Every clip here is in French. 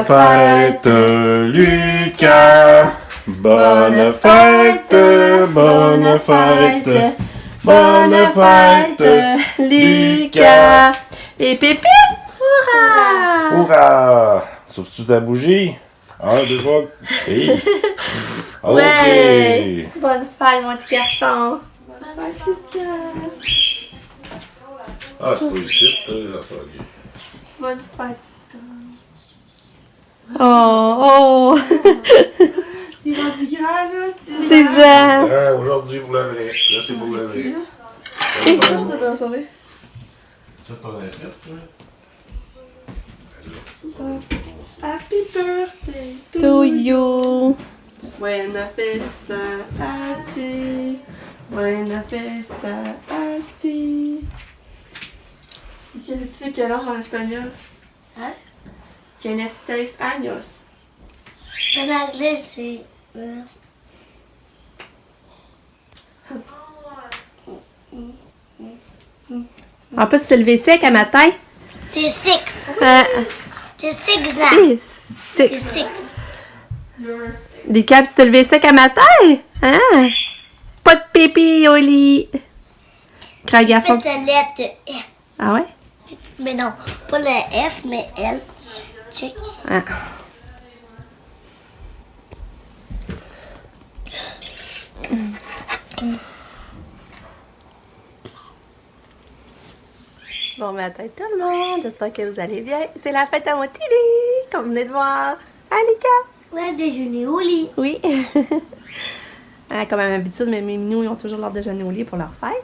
Bonne fête, Lucas. Bonne fête, bonne fête. Bonne fête, Lucas. Et Pépé, hurrah! Hurrah! Sauves-tu ta bougie? 1, 2, 3, et... OK! Ouais. Bonne fête, mon petit garçon. Bonne fête, Lucas. Ah, c'est pas ici, les affaires. Bonne fête. Oh, oh! Il est rendu grand, là. 6 ans. Ah, aujourd'hui pour le vrai. Là, c'est pour le vrai. Comment ça peut sauver? Tu as ton assiette, toi? Happy birthday To you. Buena festa a ti. Buena festa a ti. Tu sais quel âge en espagnol? Hein? Tienes 6 años. En anglais, c'est... En plus, c'est levé sec à matin. C'est 6. Ah, C'est 6 ans. C'est 6. 6. Les câbles, tu t'es levé sec à matin? Hein? Pas de pipi au lit. Grand garçon. Faites la lettre F. Ah ouais? Mais non, pas le F, mais L. Check. Ah. Bon matin tout le monde, j'espère que vous allez bien. C'est la fête à mon télé, comme vous venez de voir. Ah Lucas? Ouais, déjeuner au lit. Oui. Ah, comme à l'habitude, mes minous, ils ont toujours leur déjeuner au lit pour leur fête.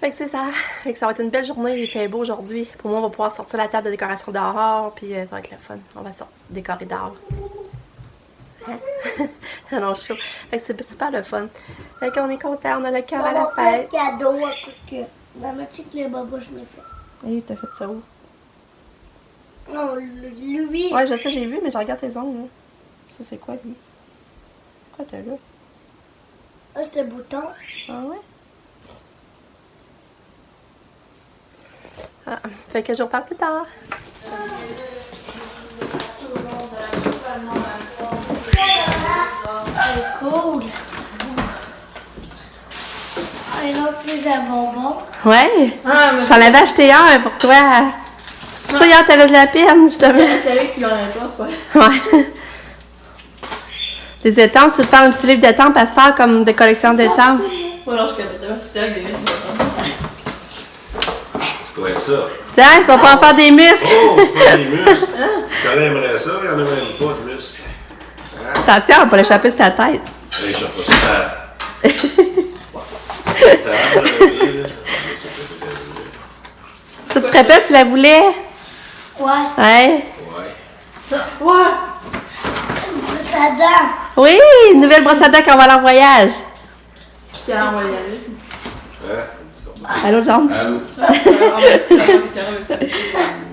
Fait que c'est ça. Fait que ça va être une belle journée, il fait beau aujourd'hui. Pour moi, on va pouvoir sortir la table de décoration dehors, puis ça va être le fun. On va sortir décorer dehors. Hein? Ah non, chaud. Fait que c'est super le fun. Fait qu'on est content, on a le cœur à la On va fête. faire cadeau à cause que dans ma petite les babas, je l'ai fait. Hey, t'as fait ça où? Non, lui. Ouais, je sais, j'ai vu, mais je regarde tes ongles. Là. Ça, c'est quoi, lui? Pourquoi t'es là? Ah, c'est le bouton. Ah ouais? Ah, fait que je vous reparle plus tard. C'est cool. Un autre plus à bonbons. Ouais? Ah, mais J'en avais acheté un pour toi. C'est ça, hier, t'avais de la peine, justement. c'est lui que tu l'aurais pas, c'est pas. Ouais. Les étampes, tu te fais un petit livre d'étampes à faire comme de collection d'étampes. Moi, non, je capotais, c'était un bébé. C'est quoi ça? Tiens, ils sont pas en faire des muscles. Oh, pas des muscles! Quand même aimerait ça, il y en a même pas de muscles. Attention, on va pas l'échapper sur ta tête. Allez, je sais pas ça. Tu te rappelles, tu la voulais? Ouais. Ouais. Ouais. Ouais! Ça dent. Oui, une nouvelle brosse à dents quand on va aller en voyage. Qui a envoyé aller? Hein? À l'autre jambe. Allô?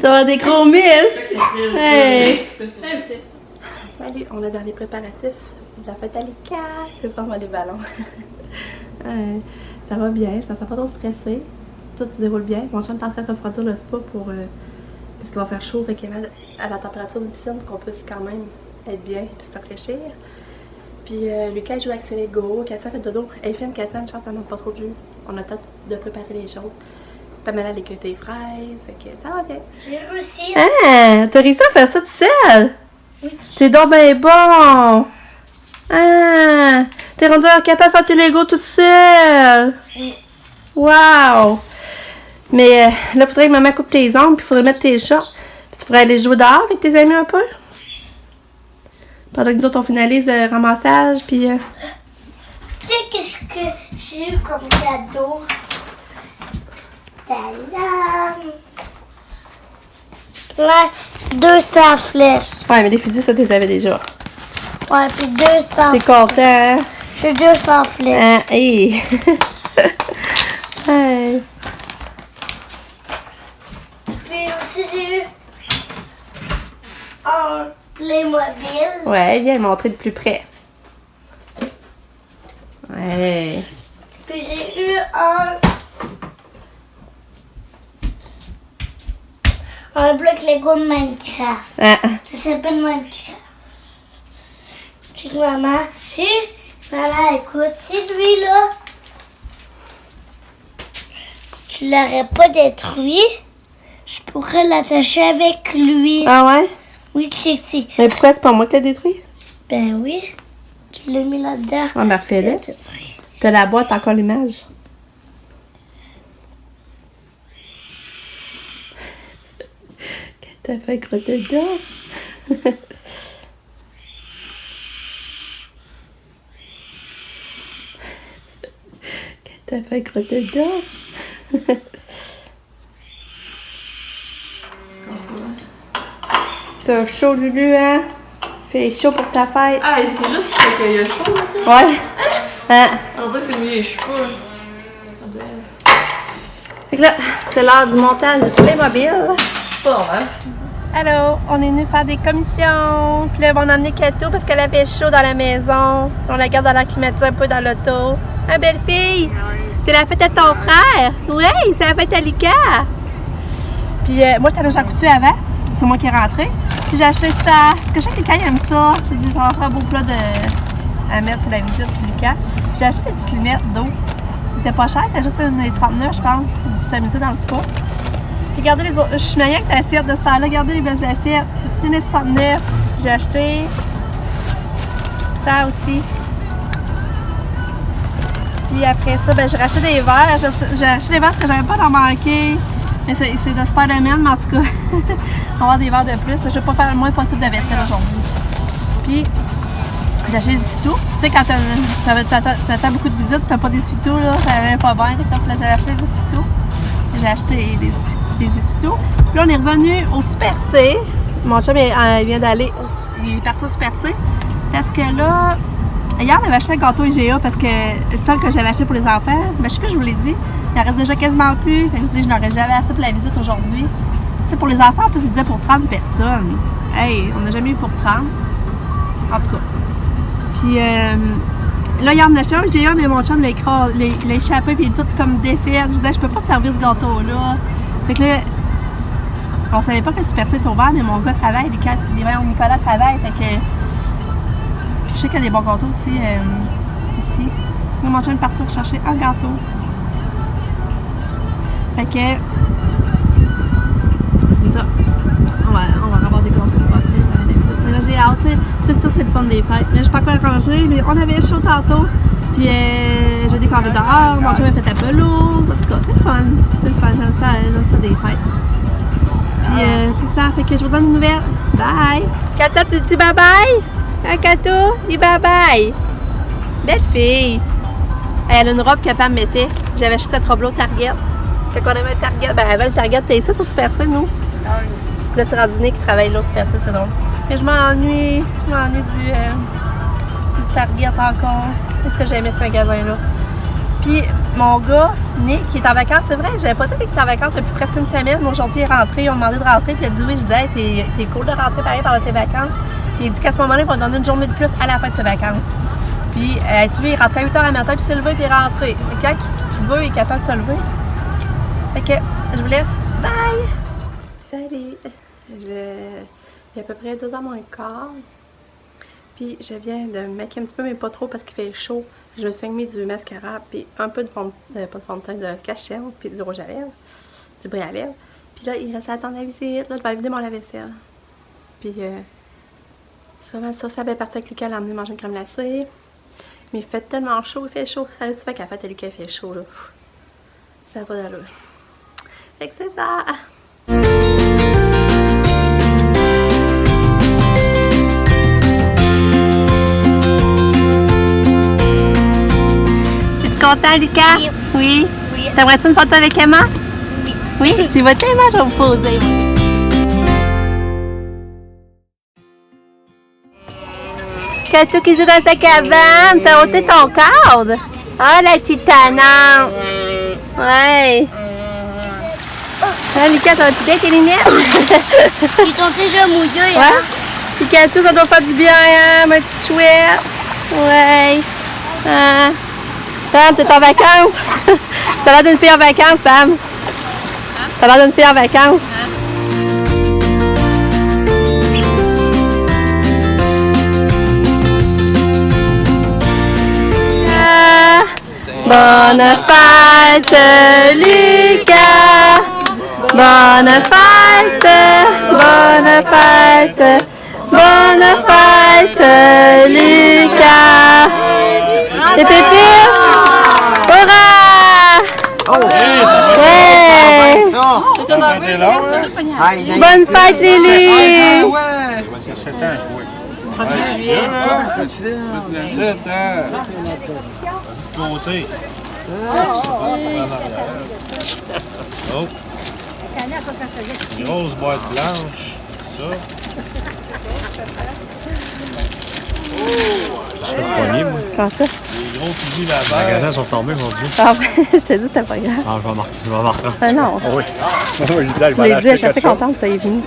T'as des gros muscles. Hey. Hey. Salut, on est dans les préparatifs de la fête à Lucas. C'est vraiment les ballons. Ça va bien, je me sens pas trop stressée. Tout se déroule bien. Mon chum est en train de refroidir le spa pour parce qu'il va faire chaud, fait qu'il est à la température d'une piscine pour qu'on puisse quand même être bien et se rafraîchir. Puis Lucas joue avec ses Lego, Katia fait dodo. Elle fait une Katia, une chance, elle manque pas trop de jus. On a peut-être de préparer les choses. Pamela a cueilli des fraises, fait que ça va bien. J'ai réussi. Ah, t'as réussi à faire ça tout seul? Oui. C'est donc ben bon! Ah! T'es rendu capable de faire tes Legos toute seule! Oui. Wow! Mais là, faudrait que maman coupe tes ongles, puis faudrait mettre tes shorts. Puis tu pourrais aller jouer dehors avec tes amis un peu? Pendant que nous autres, on finalise le ramassage, puis... Tu sais qu'est-ce que j'ai eu comme cadeau? Tadam! Là, 200 flèches. Ouais, mais les fusils, ça, tu les avais déjà. Ouais, puis 200 T'es content, hein? J'ai 200 flèches. Ah, hey! Hey! Puis aussi, j'ai eu un Playmobil. Ouais, viens montrer de plus près. Ouais. Puis j'ai eu un un bloc Lego de Minecraft. Ah. Ça s'appelle Minecraft. Check maman. Si, maman, écoute, si lui là, tu l'aurais pas détruit, je pourrais l'attacher avec lui. Ah ouais? Oui, check. Mais pourquoi c'est pas moi qui l'ai détruit? Ben oui, tu l'as mis là-dedans. Ah, ben refais-le. Détruit. T'as la boîte, encore l'image. T'as fait gros dedans. T'as fait gros dedans. T'as chaud, Lulu, hein? Fait chaud pour ta fête. Ah, c'est juste qu'il y a chaud, là, ça? Ouais. Hein? On dirait que c'est mouillé les cheveux. Fait que là, c'est l'heure du montage du Playmobil. Pas normal. Allô, on est venu faire des commissions. Puis là, on a emmené Kato parce qu'elle avait chaud dans la maison. On la garde dans la climatisée un peu dans l'auto. Ah, belle fille! C'est la fête à ton frère! Oui, c'est la fête à Lucas! Puis moi, j'étais à Jean Coutu avant. C'est moi qui est rentrée. Puis j'ai acheté ça. Parce que je sais que Lucas il aime ça. J'ai dit, ça va faire un beau plat à mettre pour la visite de Lucas. J'ai acheté des petites lunettes d'eau. C'était pas cher, c'était juste une 39, je pense. Ça m'amusait dans le spa. Puis regardez les autres. Je suis maniaque d'assiettes de ce temps-là. Regardez les belles assiettes. Une 69. J'ai acheté ça aussi. Puis après ça, ben, j'ai racheté des verres. J'ai acheté des verres parce que j'avais pas d'en manquer. Mais c'est de Spider-Man, mais en tout cas, on va avoir des verres de plus. Je vais pas faire le moins possible de vaisselle aujourd'hui. Puis j'ai acheté des essuie-tout. Tu sais, quand t'as beaucoup de visites, t'as pas des essuie-tout, là, ça va pas bien. Donc là, j'ai acheté des essuie-tout. J'ai acheté des essuie-tout. Puis là, on est revenu au Super C. Mon chum, il vient d'aller, il est parti au Super C. Parce que là, hier, on avait acheté un gâteau IGA parce que celle que j'avais acheté pour les enfants, ben, je sais plus, je vous l'ai dit, il en reste déjà quasiment plus. Fait que je dis, je n'aurais jamais assez pour la visite aujourd'hui. Tu sais, pour les enfants, en plus, ils disaient pour 30 personnes. Hey, on n'a jamais eu pour 30. En tout cas. Puis là, hier, on a acheté un IGA, mais mon chum l'a échappé, puis il est tout comme défait. Je disais, je peux pas servir ce gâteau-là. Fait que là, on savait pas que le Super C est ouvert, mais mon gars travaille, Nicolas travaille, fait que. Je sais qu'il y a des bons gâteaux aussi, ici. Moi, mon chum est parti rechercher un gâteau. Fait que... C'est ça. On va avoir des gâteaux pour offrir. Mais là, j'ai hâte. C'est ça, c'est le fun des fêtes. Mais je suis pas encore rangée, mais on avait chaud tantôt. Puis j'ai décoré dehors. Mon chum a fait la pelouse. En tout cas, c'est le fun. C'est le fun. J'aime ça des fêtes. Puis c'est ça. Fait que je vous donne une nouvelle. Bye! Katia, tu dis bye-bye? Ah, Kato, dis bye-bye! Belle fille! Elle a une robe que Pam mettait. J'avais acheté cette robe-là au Target. Fait qu'on avait un Target. Ben, avant le Target, t'es ici au Super C, nous? Puis là, c'est Randiné qui travaille là au Super C, c'est drôle. Mais je m'ennuie du Target encore. Qu'est-ce que j'ai aimé ce magasin-là? Puis mon gars, Nick, qui est en vacances, c'est vrai, j'avais pas dit qu'il était en vacances depuis presque une semaine. Mais aujourd'hui, il est rentré, ils ont demandé de rentrer. Puis il a dit oui, je disais, hey, t'es cool de rentrer pareil pendant tes vacances. Puis il dit qu'à ce moment-là, il va donner une journée de plus à la fin de ses vacances. Puis, tu vois, il rentrait à 8h à matin, puis il s'est levé, puis il est rentré. Fait que quand il veut, il est capable de se lever. Fait que, je vous laisse. Bye! Salut! Il y a à peu près 2h moins le quart. Puis, je viens de me maquiller un petit peu, mais pas trop parce qu'il fait chaud. Je me suis mis du mascara, puis un peu de fond de teint de cachette, puis du rouge à lèvres, du bris à lèvres. Puis là, il reste à attendre la visite. Là, je vais aller vider mon lave-vaisselle. Puis, c'est vraiment ça. Ça avait parti avec Lucas, elle a amené manger une crème glacée. Mais il fait tellement chaud, il fait chaud. Ça veut dire qu'à la fête à Lucas, il fait chaud, là. Ça va pas d'allure. Fait que c'est ça. Es-tu content, Lucas? Oui. Oui. T'aimerais-tu une photo avec Emma? Oui. Oui? Tu vas-tu, Emma? Je vais vous poser. Kato qui joue dans sa cabane, t'as ôté ton cadre? Ah, la petite tannante! Ouais! Ah, Lucas, t'as bien tes lunettes? Ils sont déjà mouillés, hein? Ouais? Puis Kato, ça doit faire du bien, hein, ma petite chouette? Ouais! Ah. Pam, t'es en vacances? T'as l'air d'une fille en vacances, Pam! T'as l'air d'une fille en vacances? Bonne fête, Lucas! Bonne fête! Bonne fête! Bonne fête, Lucas! Et Pépé! Hurrah! Ouais! Bonne fête, Lily! C'est 7 ans, je vois. 7 ans! Côté. Oh! Une grosse boîte blanche. Ça. Je suis poignet, moi. Comment ça? Les gros fusils là-bas. Les magasins sont tombés aujourd'hui. Ah ouais, je te dis, c'était pas grave. Ah, je vais marquer. Ah non. Oui. Je l'ai dit, je suis assez contente que ça y est venu.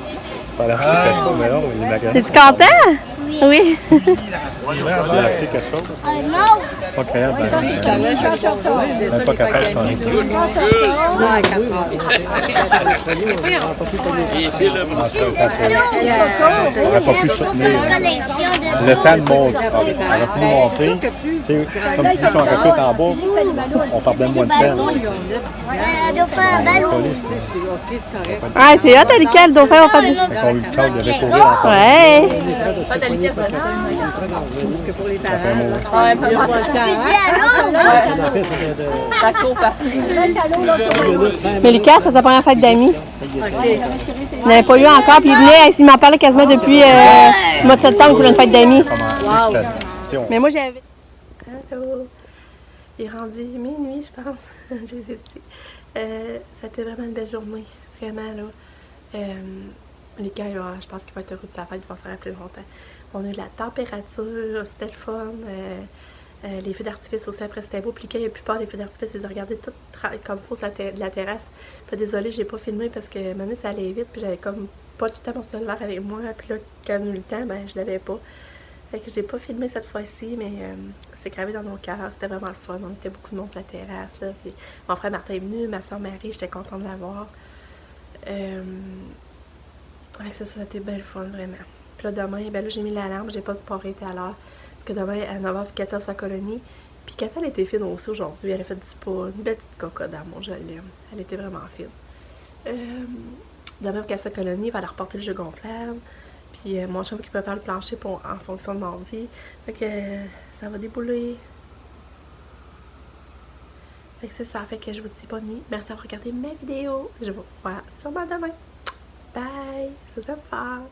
T'es-tu content? Oui. Il a acheté quelque chose. Non! Pas capable de même pas capable de changer ça. On n'aurait pas pu soutenir. Le temps de monter. On aurait pu monter. Comme tu dis, si on répète en bas, on perdait moins de peine. On doit faire un ballon. Ah, c'est hot, Lucas, le dauphin, on va faire du... Fait qu'on lui parle, il avait couru ensemble. Ouais. Pas ta liquette, ça va ça court partout. Mais Lucas, c'est sa première fête d'amis. Il n'avait pas eu encore, puis il venait, il m'en parlait quasiment depuis le mois de septembre pour une fête d'amis. Mais moi, j'avais... Allô? Il est rendu minuit, je pense. J'ai les petits. Ça a été vraiment une belle journée. Vraiment, là. Lucas, je pense qu'il va être heureux de sa fête, il va s'en rappeler longtemps. On a eu de la température, c'était le fun. Les feux d'artifice aussi, après c'était beau. Puis Lucas, il a plus peur des feux d'artifice, il les a regardés toutes comme faux sur la terrasse. Puis désolée, j'ai pas filmé parce que maintenant ça allait vite, puis j'avais comme pas tout le temps mon cellulaire avec moi. Puis là, quand on a eu le temps, ben je l'avais pas. Fait que j'ai pas filmé cette fois-ci, mais c'est gravé dans mon cœur. C'était vraiment le fun. On était beaucoup de monde sur la terrasse. Là, puis mon frère Martin est venu, ma soeur Marie, j'étais contente de la voir. Avec ça a été belle fun, vraiment. Puis là, demain, ben là, j'ai mis l'alarme, j'ai pas été à l'heure. Parce que demain, à 9h, Katia sur la colonie. Puis Katia, elle était fine aussi aujourd'hui. Elle a fait du spa, une belle petite cocotte d'amour, je l'aime. Elle était vraiment fine. Demain, Katia colonie, il va aller reporter le jeu gonflable. Puis mon chum qui prépare le plancher en fonction de mardi. Fait que ça va débouler. Fait que c'est ça. Fait que je vous dis bonne nuit. Merci d'avoir regardé ma vidéo. Je vous vois sûrement demain. Bye! Je vous aime fort!